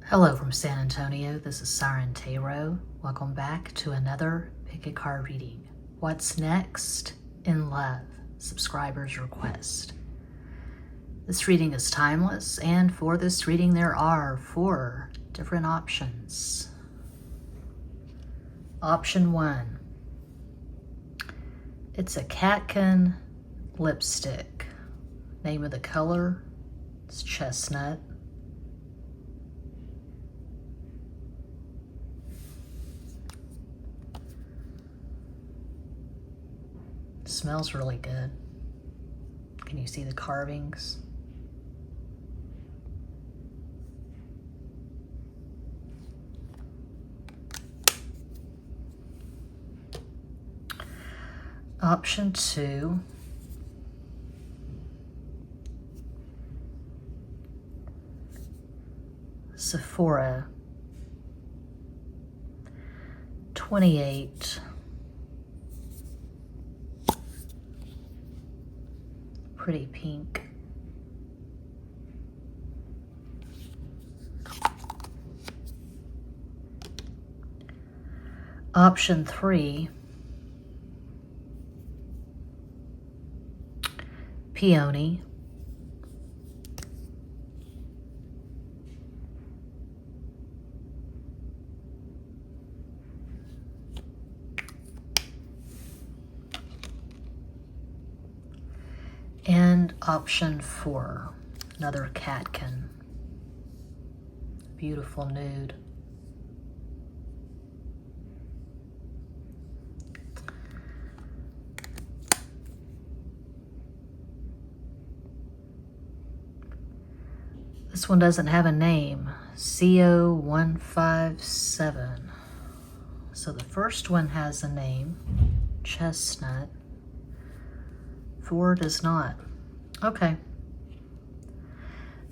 Hello from San Antonio, this is SIREN Tarot. Welcome back to another Pick a Card reading. What's next in love? Subscriber's request. This reading is timeless, and for this reading there are 4 different options. Option 1. It's a catkin lipstick. Name of the color is chestnut. Smells really good. Can you see the carvings? Option 2. Sephora. 28. Pretty pink. Option 3. Peony. And option 4, another catkin. Beautiful nude. This one doesn't have a name. CO157. So the first one has a name, Chestnut. 4 does not. Okay.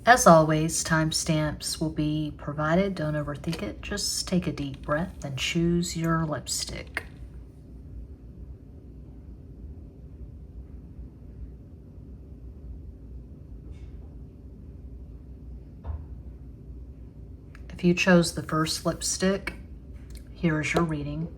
As always, timestamps will be provided. Don't overthink it. Just take a deep breath and choose your lipstick. If you chose the first lipstick, here is your reading.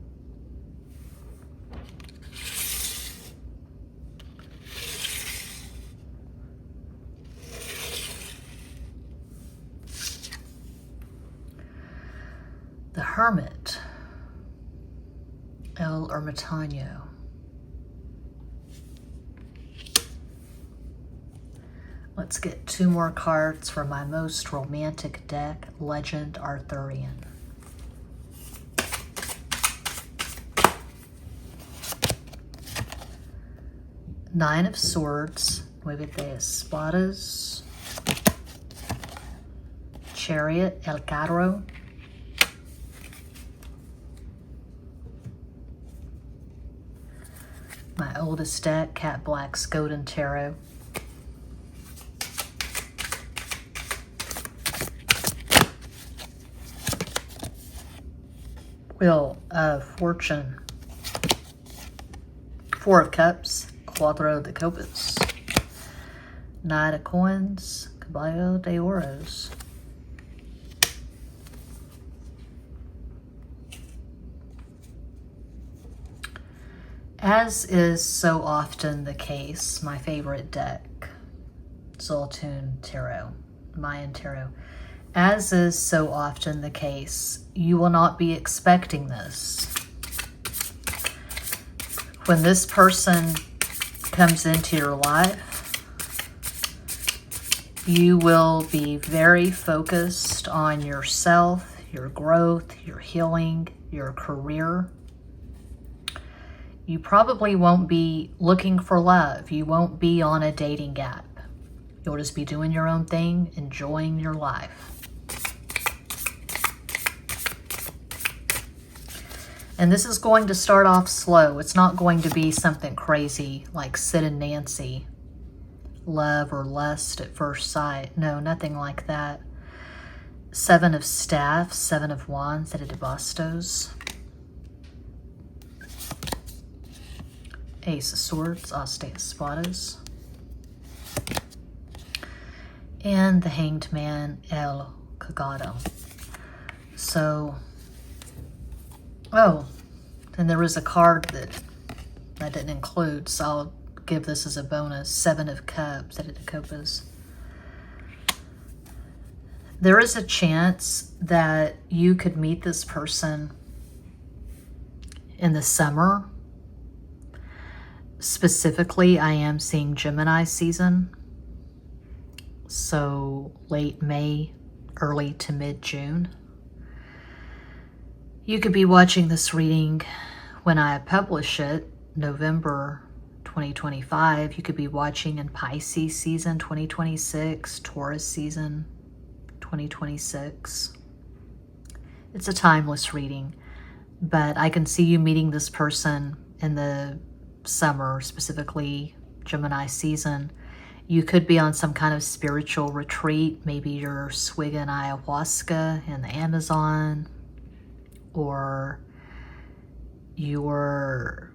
The Hermit, El Ermitaño. Let's get 2 more cards for my most romantic deck, Legend Arthurian. Nine of Swords, Nueve de Espadas, Chariot, El Carro, my oldest deck, Cat Black's Golden Tarot. Wheel of Fortune. 4 of Cups, Cuatro de Copas. Knight of Coins, Caballo de Oros. As is so often the case, my favorite deck, Zoltun Tarot, Mayan Tarot. As is so often the case, you will not be expecting this. When this person comes into your life, you will be very focused on yourself, your growth, your healing, your career. You probably won't be looking for love. You won't be on a dating app. You'll just be doing your own thing, enjoying your life. And this is going to start off slow. It's not going to be something crazy like Sid and Nancy, love or lust at first sight. No, nothing like that. 7 of Staffs, 7 of Wands, 7 de Bastos. Ace of Swords, As de Espadas. And the Hanged Man, El Cagado. So, oh, and there was a card that I didn't include, so I'll give this as a bonus. 7 of Cups, that it copas. There is a chance that you could meet this person in the summer. Specifically, I am seeing Gemini season. So late May, early to mid-June. You could be watching this reading when I publish it, November 2025. You could be watching in Pisces season 2026, Taurus season 2026. It's a timeless reading, but I can see you meeting this person in the summer, specifically Gemini season. You could be on some kind of spiritual retreat. Maybe you're swigging ayahuasca in the Amazon, or you're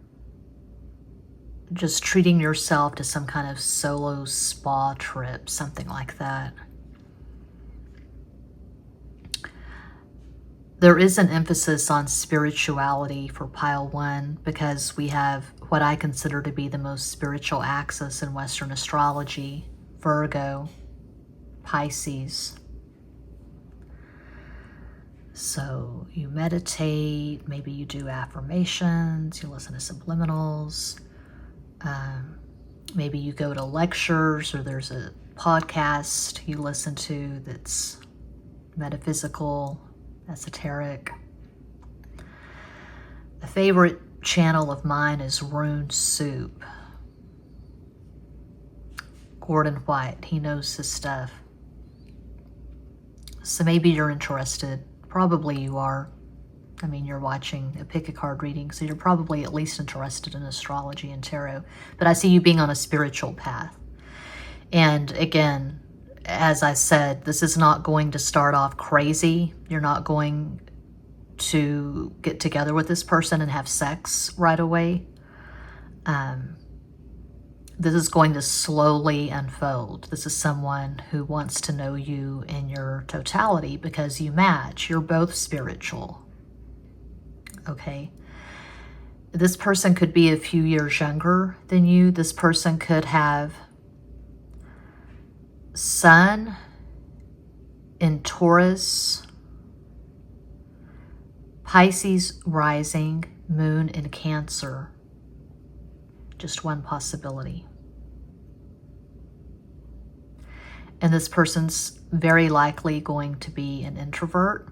just treating yourself to some kind of solo spa trip, something like that. There is an emphasis on spirituality for pile 1 because we have what I consider to be the most spiritual axis in Western astrology, Virgo, Pisces. So you meditate, maybe you do affirmations, you listen to subliminals, maybe you go to lectures, or there's a podcast you listen to that's metaphysical, esoteric. A favorite channel of mine is Rune Soup. Gordon White, he knows his stuff. So maybe you're interested. Probably you are. I mean, you're watching a pick a card reading, so you're probably at least interested in astrology and tarot. But I see you being on a spiritual path. And again, as I said, this is not going to start off crazy. You're not going to get together with this person and have sex right away. This is going to slowly unfold. This is someone who wants to know you in your totality because you match. You're both spiritual. Okay? This person could be a few years younger than you. This person could have Sun in Taurus, Pisces rising, Moon in Cancer. Just one possibility. And this person's very likely going to be an introvert.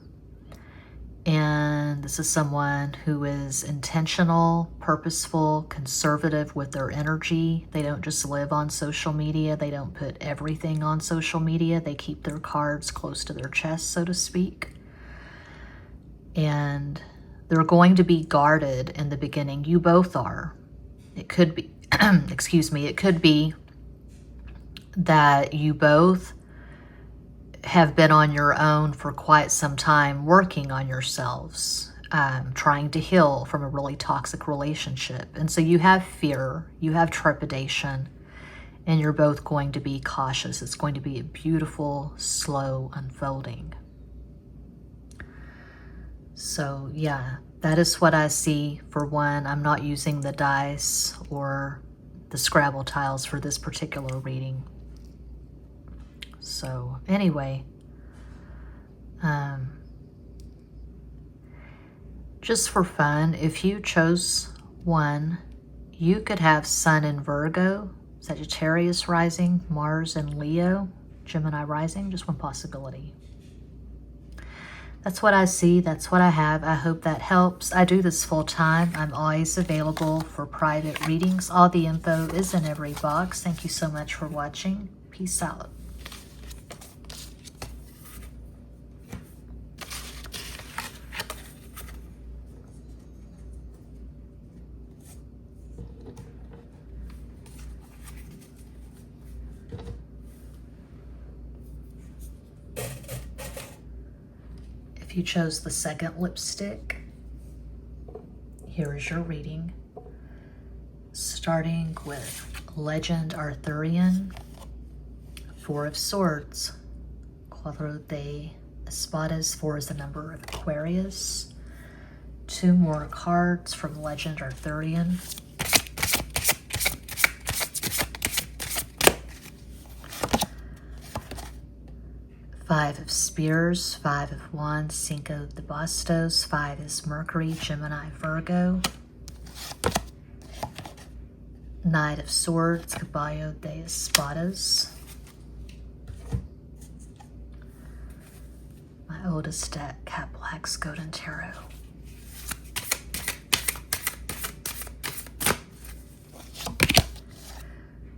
And this is someone who is intentional, purposeful, conservative with their energy. They don't just live on social media. They don't put everything on social media. They keep their cards close to their chest, so to speak. And they're going to be guarded in the beginning. You both are. It could be, excuse me, it could be that you both have been on your own for quite some time, working on yourselves, trying to heal from a really toxic relationship. And so you have fear, you have trepidation, and you're both going to be cautious. It's going to be a beautiful, slow unfolding. So yeah, that is what I see for one. I'm not using the dice or the Scrabble tiles for this particular reading. So anyway, just for fun, if you chose one, you could have Sun in Virgo, Sagittarius rising, Mars in Leo, Gemini rising, just one possibility. That's what I see. That's what I have. I hope that helps. I do this full time. I'm always available for private readings. All the info is in every box. Thank you so much for watching. Peace out. If you chose the second lipstick, here is your reading, starting with Legend Arthurian, Four of Swords, Cuatro de Espadas, 4 is the number of Aquarius. 2 more cards from Legend Arthurian. Five of Spears, 5 of Wands, Cinco de Bastos. 5 is Mercury, Gemini, Virgo. Knight of Swords, Caballo de Espadas. My oldest deck, Cat Black's Golden Tarot.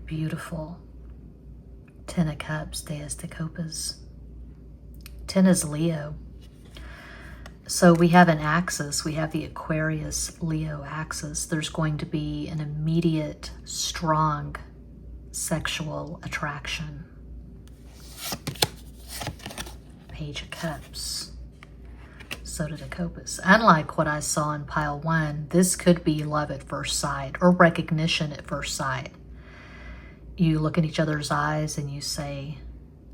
Beautiful. 10 of Cups, Deus de Copas. 10 is Leo. So we have an axis. We have the Aquarius-Leo axis. There's going to be an immediate, strong sexual attraction. Page of Cups. Soda de Copas. Unlike what I saw in pile 1, this could be love at first sight or recognition at first sight. You look in each other's eyes and you say,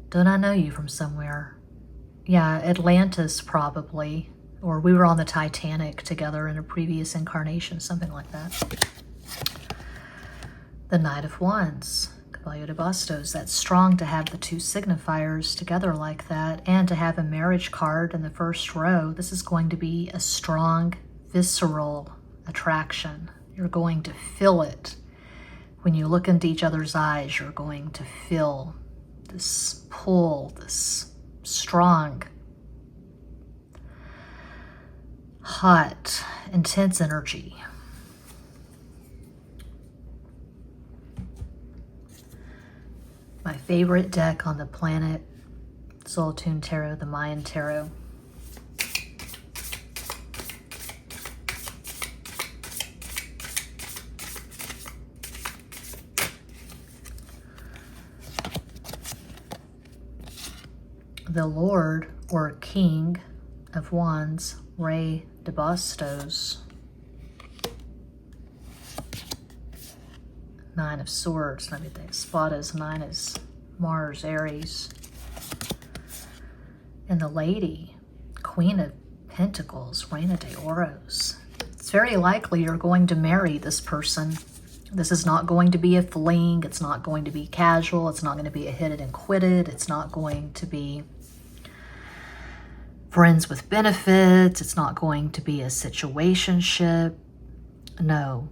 don't I know you from somewhere? Yeah, Atlantis probably. Or we were on the Titanic together in a previous incarnation, something like that. The Knight of Wands, Caballo de Bastos. That's strong to have the 2 signifiers together like that, and to have a marriage card in the first row. This is going to be a strong, visceral attraction. You're going to feel it. When you look into each other's eyes, you're going to feel this pull, this strong, hot, intense energy. My favorite deck on the planet, Soltune Tarot, the Mayan Tarot. The Lord or King of Wands, Rey de Bastos. 9 of Swords, let me think. Espadas, 9 is Mars, Aries. And the Lady, Queen of Pentacles, Reina de Oros. It's very likely you're going to marry this person. This is not going to be a fling. It's not going to be casual. It's not going to be a hit it and quit it. It's not going to be friends with benefits. It's not going to be a situationship. No,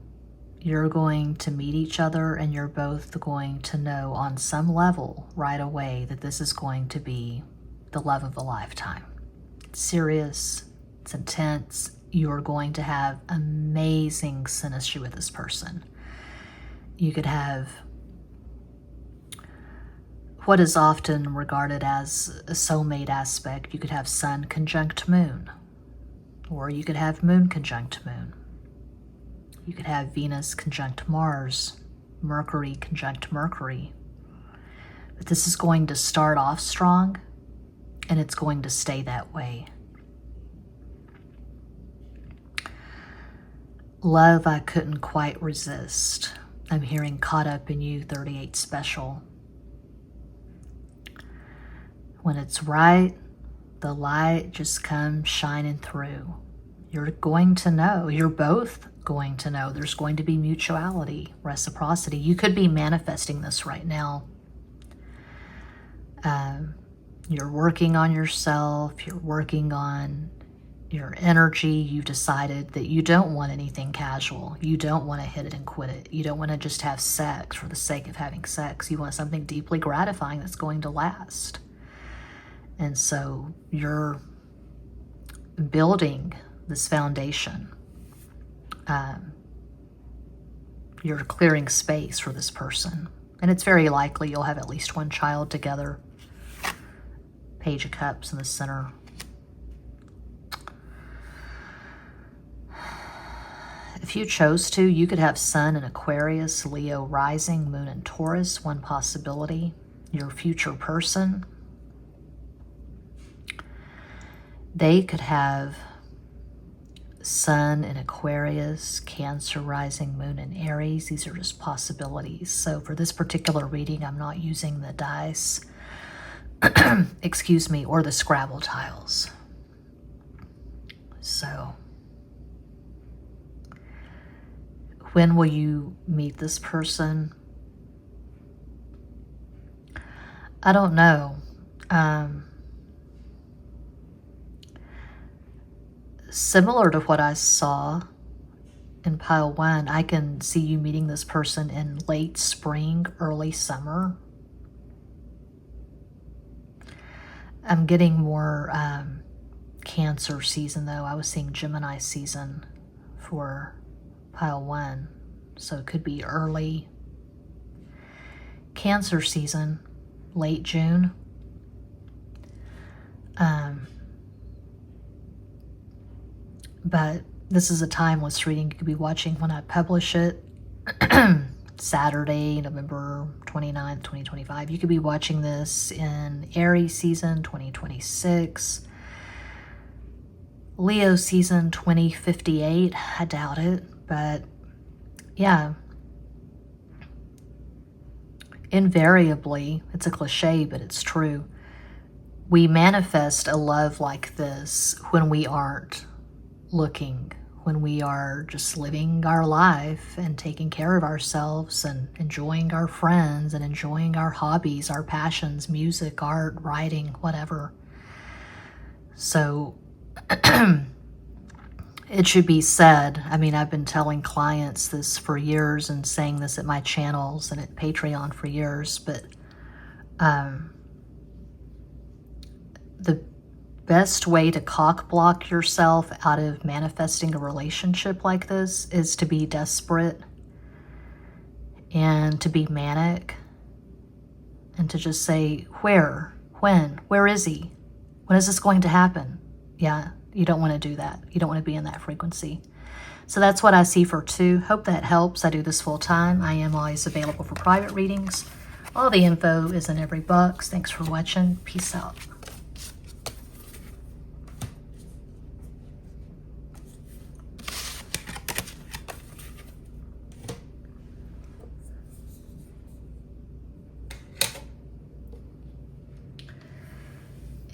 you're going to meet each other and you're both going to know on some level right away that this is going to be the love of a lifetime. It's serious, it's intense. You're going to have amazing synastry with this person. You could have what is often regarded as a soulmate aspect. You could have Sun conjunct Moon, or you could have Moon conjunct Moon. You could have Venus conjunct Mars, Mercury conjunct Mercury. But this is going to start off strong, and it's going to stay that way. Love I couldn't quite resist. I'm hearing Caught Up in You, 38 Special. When it's right, the light just comes shining through. You're going to know. You're both going to know. There's going to be mutuality, reciprocity. You could be manifesting this right now. You're working on yourself. You're working on your energy. You've decided that you don't want anything casual. You don't want to hit it and quit it. You don't want to just have sex for the sake of having sex. You want something deeply gratifying that's going to last. And so you're building this foundation. You're clearing space for this person. And it's very likely you'll have at least one child together. Page of Cups in the center. If you chose to, you could have Sun in Aquarius, Leo rising, Moon in Taurus, one possibility. Your future person. They could have Sun in Aquarius, Cancer rising, Moon in Aries. These are just possibilities. So for this particular reading, I'm not using the dice. excuse me, or the Scrabble tiles. So, when will you meet this person? I don't know. Similar to what I saw in pile 1, I can see you meeting this person in late spring, early summer. I'm getting more Cancer season, though. I was seeing Gemini season for pile 1, so it could be early Cancer season, late June. But this is a timeless reading. You could be watching when I publish it, Saturday, November 29th, 2025. You could be watching this in Aries season 2026, Leo season 2058. I doubt it, but yeah. Invariably, it's a cliche, but it's true. We manifest a love like this when we aren't looking, when we are just living our life and taking care of ourselves and enjoying our friends and enjoying our hobbies, our passions, music, art, writing, whatever. So it should be said, I mean, I've been telling clients this for years and saying this at my channels and at Patreon for years, but the best way to cock block yourself out of manifesting a relationship like this is to be desperate and to be manic and to just say, where, when, where is he? When is this going to happen? Yeah, you don't want to do that. You don't want to be in that frequency. So that's what I see for 2. Hope that helps. I do this full time. I am always available for private readings. All the info is in every box. Thanks for watching. Peace out.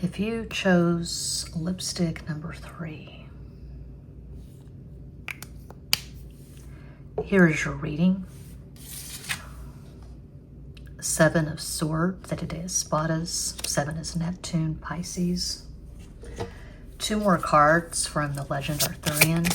If you chose lipstick number 3, here is your reading. 7 of Swords, Sete de Espadas. 7 is Neptune, Pisces. 2 more cards from the legend Arthurian.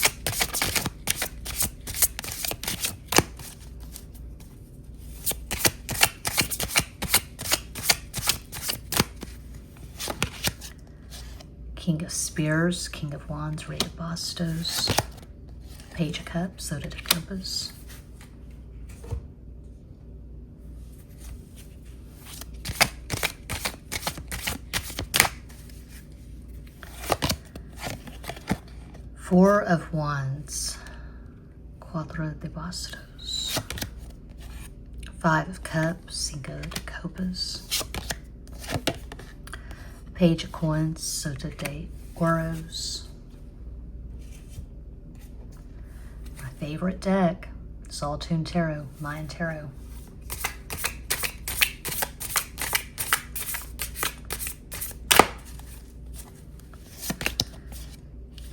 King of Spears, King of Wands, Rey of Bastos, Page of Cups, Soda de Copas. Four of Wands, Cuatro de Bastos. 5 of Cups, Cinco de Copas. Page of Coins, Sota de Oros. My favorite deck, Soltune Tarot, Mayan Tarot.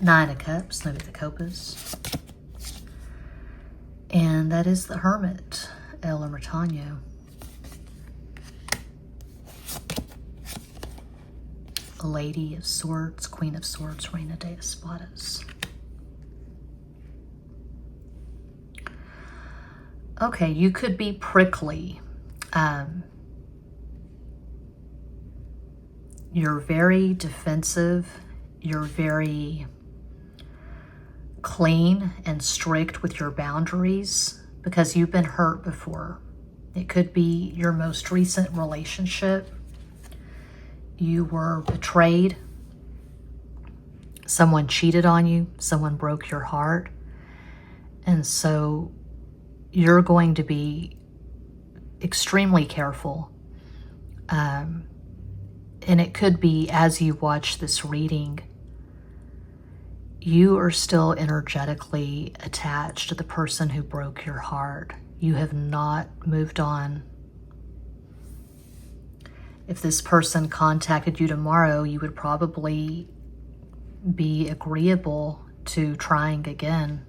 Nine of Cups, Nueve de Copas. And that is the Hermit, El Ermitaño. Lady of Swords, Queen of Swords, Reina de Espadas. Okay, you could be prickly. You're very defensive. You're very clean and strict with your boundaries because you've been hurt before. It could be your most recent relationship. You were betrayed. Someone cheated on you. Someone broke your heart. And so you're going to be extremely careful. And it could be as you watch this reading, you are still energetically attached to the person who broke your heart. You have not moved on. If this person contacted you tomorrow, you would probably be agreeable to trying again.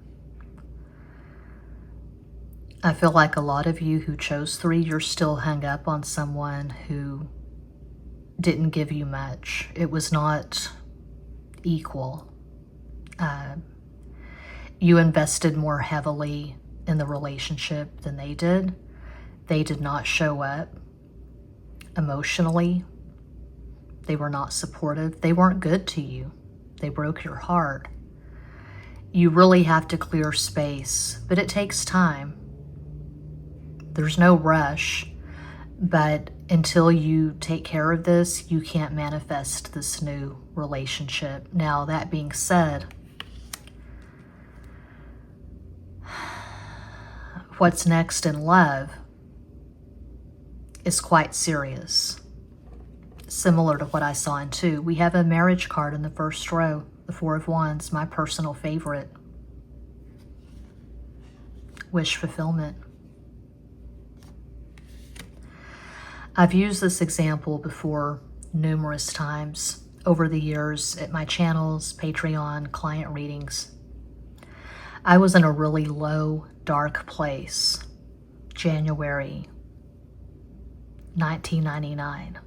I feel like a lot of you who chose 3, you're still hung up on someone who didn't give you much. It was not equal. You invested more heavily in the relationship than they did. They did not show up emotionally. They were not supportive. They weren't good to you. They broke your heart. You really have to clear space, but it takes time. There's no rush, but until you take care of this, you can't manifest this new relationship. Now, that being said, what's next in love is quite serious. Similar to what I saw in 2. We have a marriage card in the first row, the 4 of Wands, my personal favorite. Wish fulfillment. I've used this example before numerous times over the years at my channels, Patreon, client readings. I was in a really low, dark place, January 1999.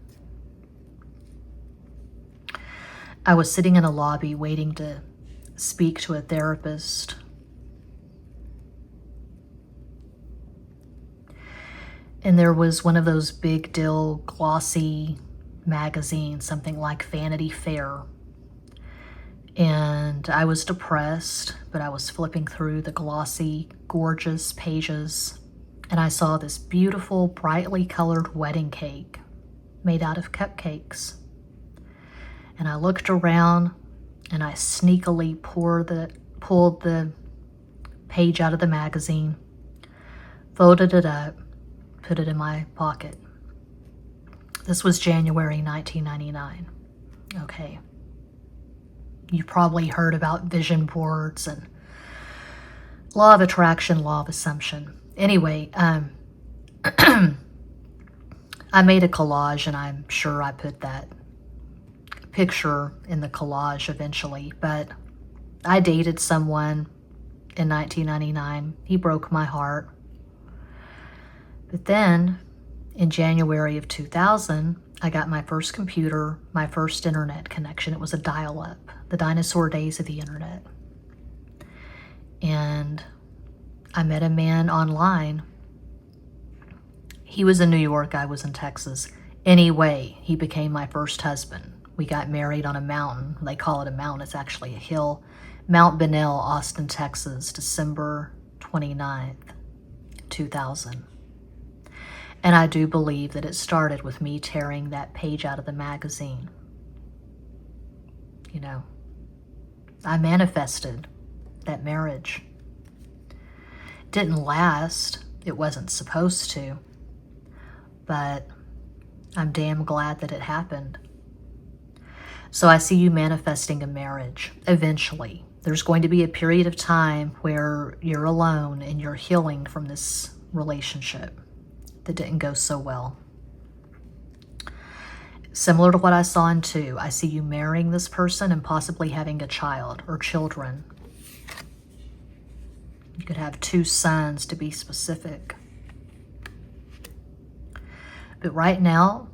I was sitting in a lobby waiting to speak to a therapist. And there was one of those big deal glossy magazines, something like Vanity Fair. And I was depressed, but I was flipping through the glossy, gorgeous pages, and I saw this beautiful, brightly colored wedding cake made out of cupcakes. And I looked around and I sneakily pulled the page out of the magazine, folded it up, put it in my pocket. This was January 1999. Okay. You've probably heard about vision boards and law of attraction, law of assumption. Anyway, I made a collage, and I'm sure I put that picture in the collage eventually, but I dated someone in 1999. He broke my heart. But then in January of 2000, I got my first computer, my first internet connection. It was a dial-up, the dinosaur days of the internet. And I met a man online. He was in New York, I was in Texas. Anyway, he became my first husband. We got married on a mountain. They call it a mountain, it's actually a hill. Mount Bonnell, Austin, Texas, December 29th, 2000. And I do believe that it started with me tearing that page out of the magazine. You know, I manifested that marriage. It didn't last. It wasn't supposed to. But I'm damn glad that it happened. So I see you manifesting a marriage eventually. There's going to be a period of time where you're alone and you're healing from this relationship that didn't go so well. Similar to what I saw in 2, I see you marrying this person and possibly having a child or children. You could have 2 sons, to be specific. But right now,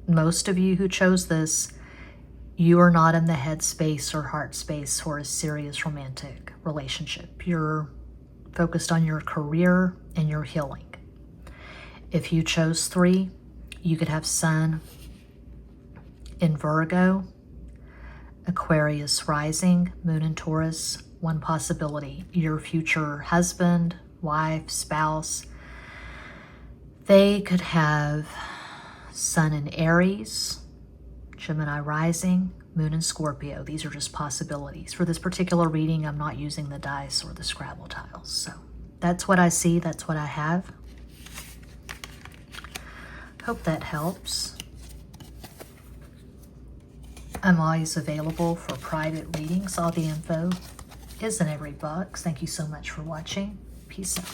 most of you who chose this, you are not in the head space or heart space for a serious romantic relationship. You're focused on your career and your healing. If you chose 3, you could have Sun in Virgo, Aquarius rising, Moon in Taurus. One possibility, your future husband, wife, spouse, they could have Sun in Aries, Gemini rising, Moon in Scorpio. These are just possibilities. For this particular reading, I'm not using the dice or the Scrabble tiles. So that's what I see. That's what I have. Hope that helps. I'm always available for private readings. All the info is in every box. Thank you so much for watching. Peace out.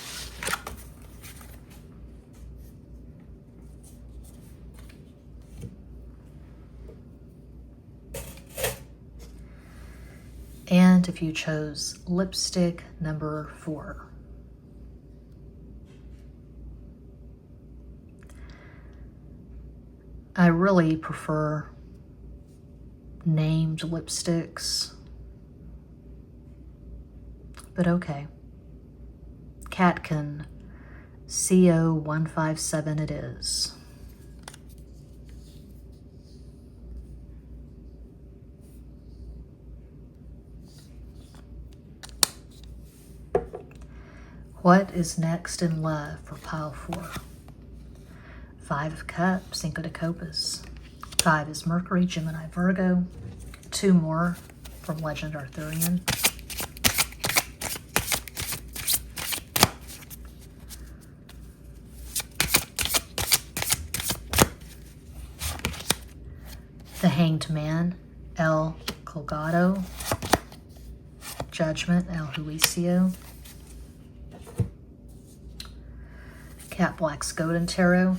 And if you chose lipstick number 4. I really prefer named lipsticks, but okay. Catkin CO157 it is. What is next in love for pile 4? 5 of Cups, Cinco de Copas. 5 is Mercury, Gemini, Virgo. 2 more from Legend Arthurian. The Hanged Man, El Colgado. Judgment, El Juicio. Cat Black's Golden Tarot.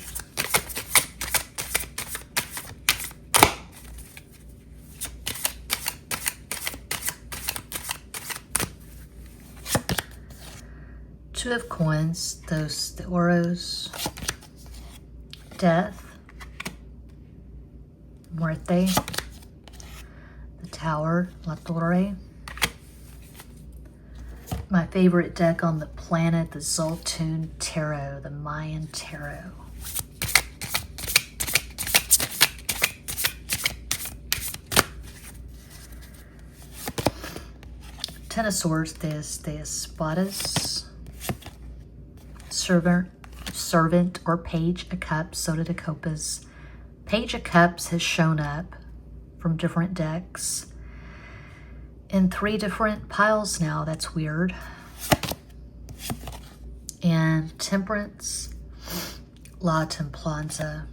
Two of Coins, Dos de Oros. Death. Muerte. The Tower, La Torre. My favorite deck on the planet, the Zoltun Tarot, the Mayan Tarot. Ten of Swords, de Espadas. Servant or Page of Cups, Soda de Copas. Page of Cups has shown up from different decks in 3 different piles now. That's weird. And Temperance, La Templanza.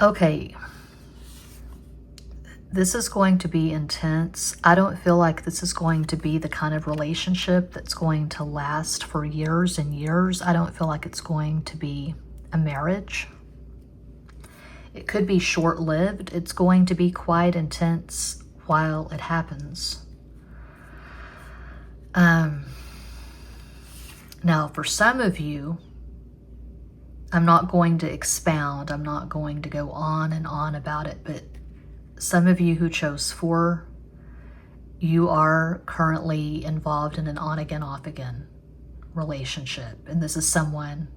Okay. This is going to be intense. I don't feel like this is going to be the kind of relationship that's going to last for years and years. I don't feel like it's going to be a marriage. It could be short-lived. It's going to be quite intense while it happens. Now, for some of you, I'm not going to expound. I'm not going to go on and on about it, but some of you who chose 4, you are currently involved in an on-again, off-again relationship. And this is someone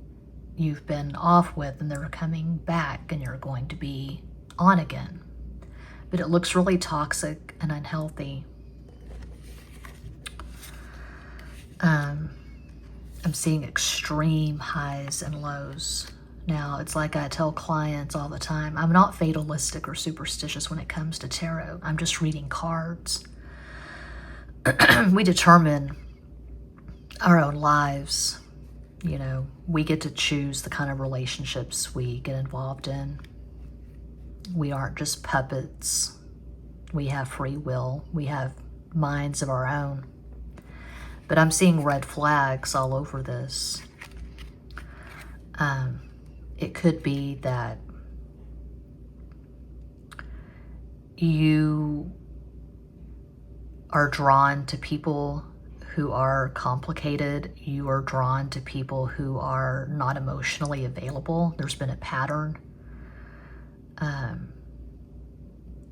you've been off with and they're coming back and you're going to be on again. But it looks really toxic and unhealthy. I'm seeing extreme highs and lows. Now, it's like I tell clients all the time, I'm not fatalistic or superstitious when it comes to tarot. I'm just reading cards. We determine our own lives. You know, we get to choose the kind of relationships we get involved in. We aren't just puppets. We have free will. We have minds of our own. But I'm seeing red flags all over this. It could be that you are drawn to people who are complicated. You are drawn to people who are not emotionally available. There's been a pattern.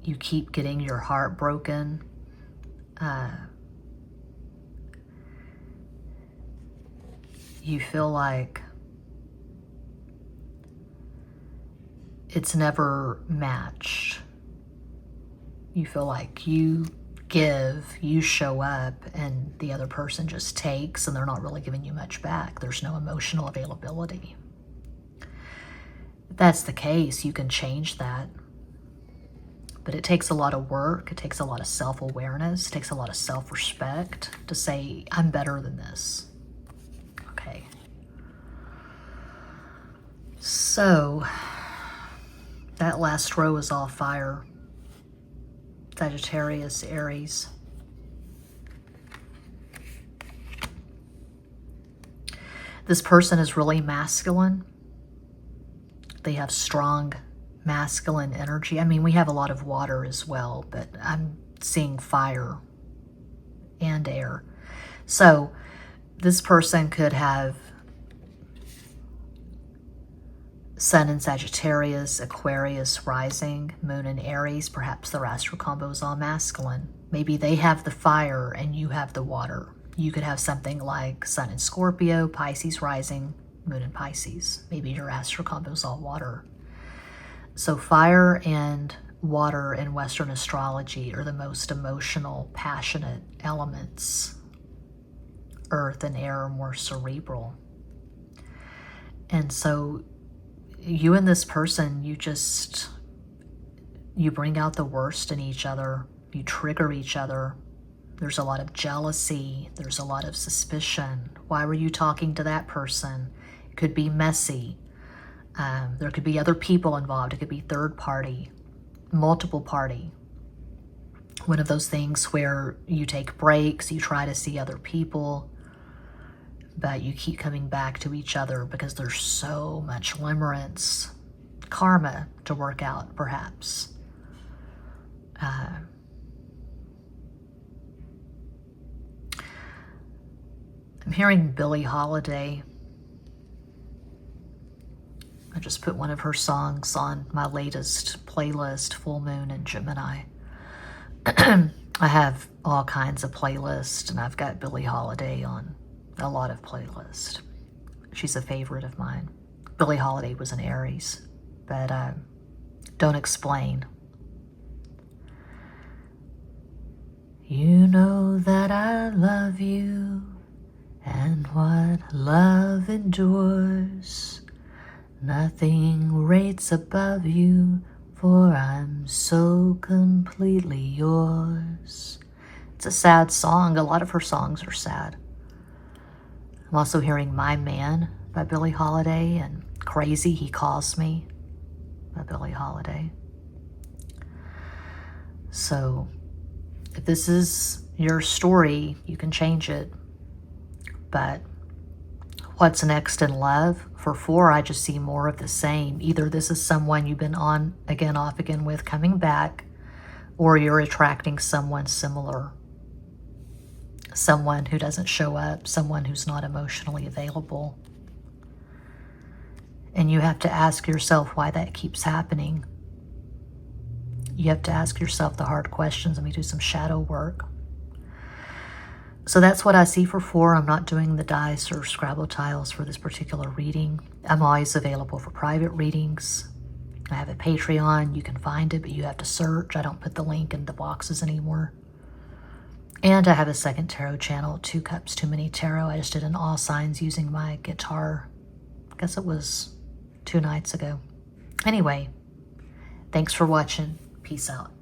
You keep getting your heart broken. You feel like it's never matched. You feel like you give, you show up, and the other person just takes, and they're not really giving you much back. There's no emotional availability. If that's the case, you can change that. But it takes a lot of work. It takes a lot of self-awareness. It takes a lot of self-respect to say, I'm better than this. Okay. So, that last row is all fire. Sagittarius, Aries. This person is really masculine. They have strong masculine energy. I mean, we have a lot of water as well, but I'm seeing fire and air. So this person could have Sun in Sagittarius, Aquarius rising, Moon in Aries. Perhaps their astral combo is all masculine. Maybe they have the fire and you have the water. You could have something like Sun in Scorpio, Pisces rising, Moon in Pisces. Maybe your astral combo is all water. So fire and water in Western astrology are the most emotional, passionate elements. Earth and air are more cerebral. And so you and this person, you bring out the worst in each other. You trigger each other. There's a lot of jealousy. There's a lot of suspicion. Why were you talking to that person? It could be messy. There could be other people involved. It could be third party, multiple party. One of those things where you take breaks, you try to see other people, but you keep coming back to each other because there's so much limerence, karma to work out, perhaps. I'm hearing Billie Holiday. I just put one of her songs on my latest playlist, Full Moon in Gemini. I have all kinds of playlists, and I've got Billie Holiday on a lot of playlists. She's a favorite of mine. Billie Holiday was an Aries, but don't explain. You know that I love you, and what love endures. Nothing rates above you, for I'm so completely yours. It's a sad song. A lot of her songs are sad. I'm also hearing My Man by Billie Holiday and Crazy He Calls Me by Billie Holiday. So if this is your story, you can change it. But what's next in love? For 4, I just see more of the same. Either this is someone you've been on again, off again with, coming back, or you're attracting someone similar. Someone who doesn't show up, someone who's not emotionally available. And you have to ask yourself why that keeps happening. You have to ask yourself the hard questions. Let me do some shadow work. So that's what I see for 4. I'm not doing the dice or Scrabble tiles for this particular reading. I'm always available for private readings. I have a Patreon. You can find it, but you have to search. I don't put the link in the boxes anymore. And I have a second tarot channel, 2 Cups Too Many Tarot. I just did an all signs using my guitar. I guess it was 2 nights ago. Anyway, thanks for watching. Peace out.